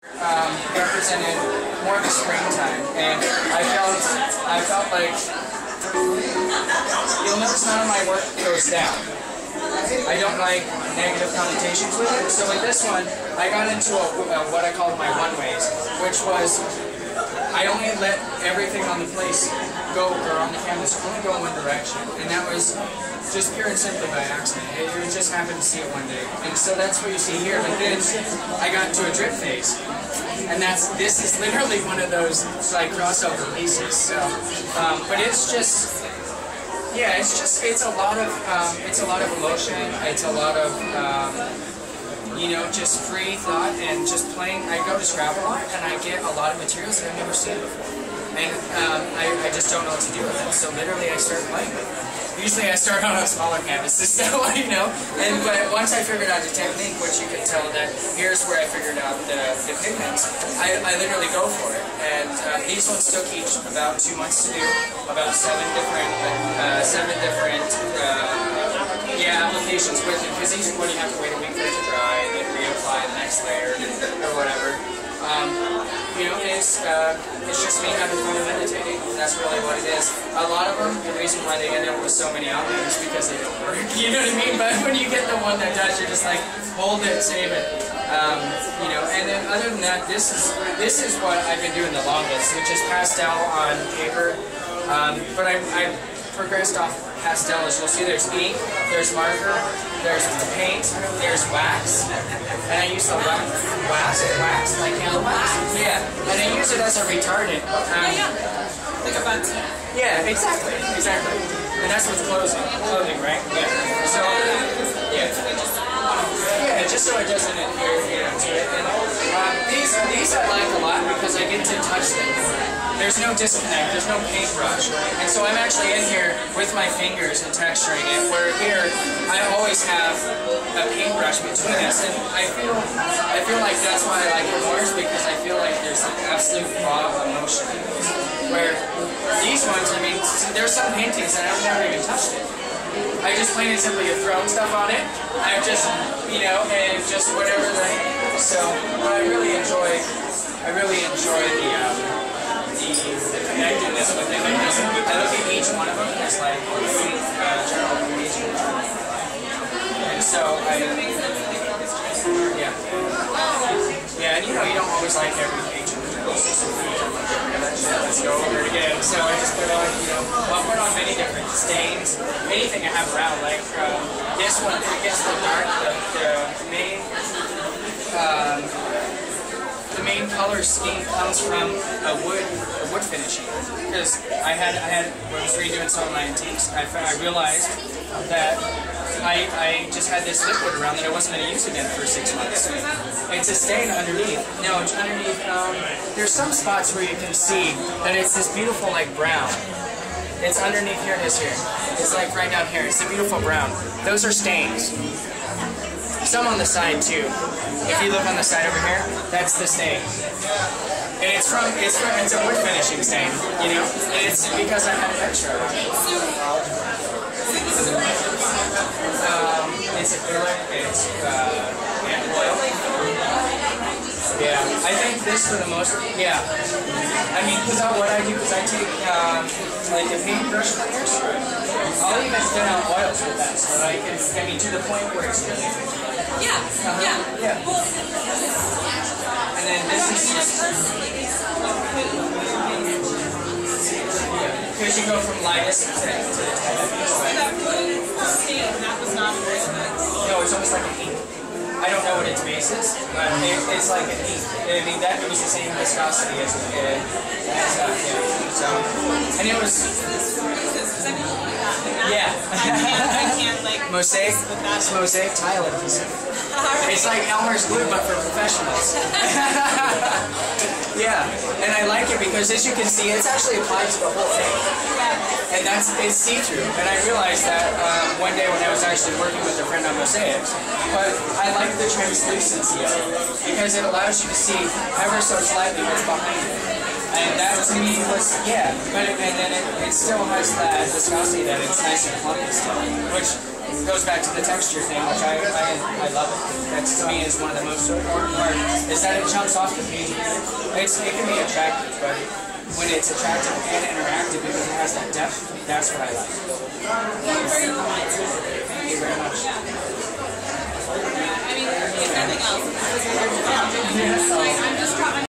Represented more of the springtime, and I felt like you'll notice none of my work goes down. I don't like negative connotations with it, so with this one, I got into what I called my one-ways, which was I only let everything on the place go, or on the canvas, only go in one direction, and that was just pure and simply by accident. It just happened to see it one day, and so that's what you see here. But then I got into a drip phase, and this is literally one of those like crossover pieces. So, but it's just. Yeah, it's a lot of emotion. It's a lot of just free thought and just playing. I go to Scrabble a lot and I get a lot of materials that I've never seen before, and I just don't know what to do with them. So literally, I start playing with them. Usually, I start on smaller canvases, so but once I figured out the technique, which you can tell that here's where I figured out the pigments, I literally go for it. And these ones took each about 2 months to do, about seven different applications with it, because each one you have to wait a week for it to dry and then reapply the next layer or whatever. It's just me having fun and meditating. That's really what it is. A lot of them, the reason why they end up with so many out there is because they don't work. You know what I mean? But when you get the one that does, you're just like, hold it, save it. And then other than that, this is what I've been doing the longest, which is pastel on paper. But I progressed off pastel. As you'll see, there's ink, there's marker, there's paint, there's wax, and I use the wax, like candle wax. Yeah, and I use it as a retardant. Like a bunty. Yeah, exactly. And that's what's clothing, right? Yeah. So, just so it doesn't adhere to it. And these I like a lot because I get to touch them. There's no disconnect, there's no paintbrush. And so I'm actually in here with my fingers and texturing it, where here I always have a paintbrush between us. And I feel like that's why I like it more, is because I feel like there's an absolute raw emotion in these. Where these ones, I mean, there's some paintings that I've never even touched it. I just plain and simply have thrown stuff on it. I've just, and just whatever so I really enjoy the connectedness with it. I look at each one of them as like a journal page. And so and you don't always like every page of the journal. Let's go over it again. So I just put on, I'll put on many different stains, anything I have around, like this one against the dark, the main color scheme comes from a wood finishing. Because when I was redoing some of my antiques, I realized that I just had this liquid around that I wasn't going to use again for 6 months. It's a stain underneath. No, it's underneath. There's some spots where you can see that it's this beautiful like brown. It's underneath here. It is here. It's like right down here. It's a beautiful brown. Those are stains. Some on the side too. If you look on the side over here, that's the stain. And it's a wood finishing stain, And it's because I had an extra. It's acrylic. It's oil. Yeah, I think this for the most. Yeah, I mean, because what I do is I take like the paintbrush cleaners. I'll even thin out oils with that, so that I can. I mean, to the point where it's really. Yeah. And then this is just. Because you go from lightest to the heaviest. That was not very good. No, it's almost like an ink. I don't know what its base is, but it's like an ink. I mean, it was the same viscosity as So, and it was. Yeah. I can't like. Mosaic tile adhesive. It's like Elmer's glue, but for professionals. Yeah, and I like it because, as you can see, it's actually applied to the whole thing. And it's see-through. And I realized that one day when I was actually working with a friend on mosaics. But I like the translucency of it because it allows you to see ever so slightly what's behind it. And that to me was, and then it still has that viscosity that it's nice and clumpy still, which it goes back to the texture thing, which I love it. That to me is one of the most important parts, is that it jumps off the page. It can be attractive, but when it's attractive and interactive because it has that depth, that's what I like. Thank you very much. I mean, if nothing else,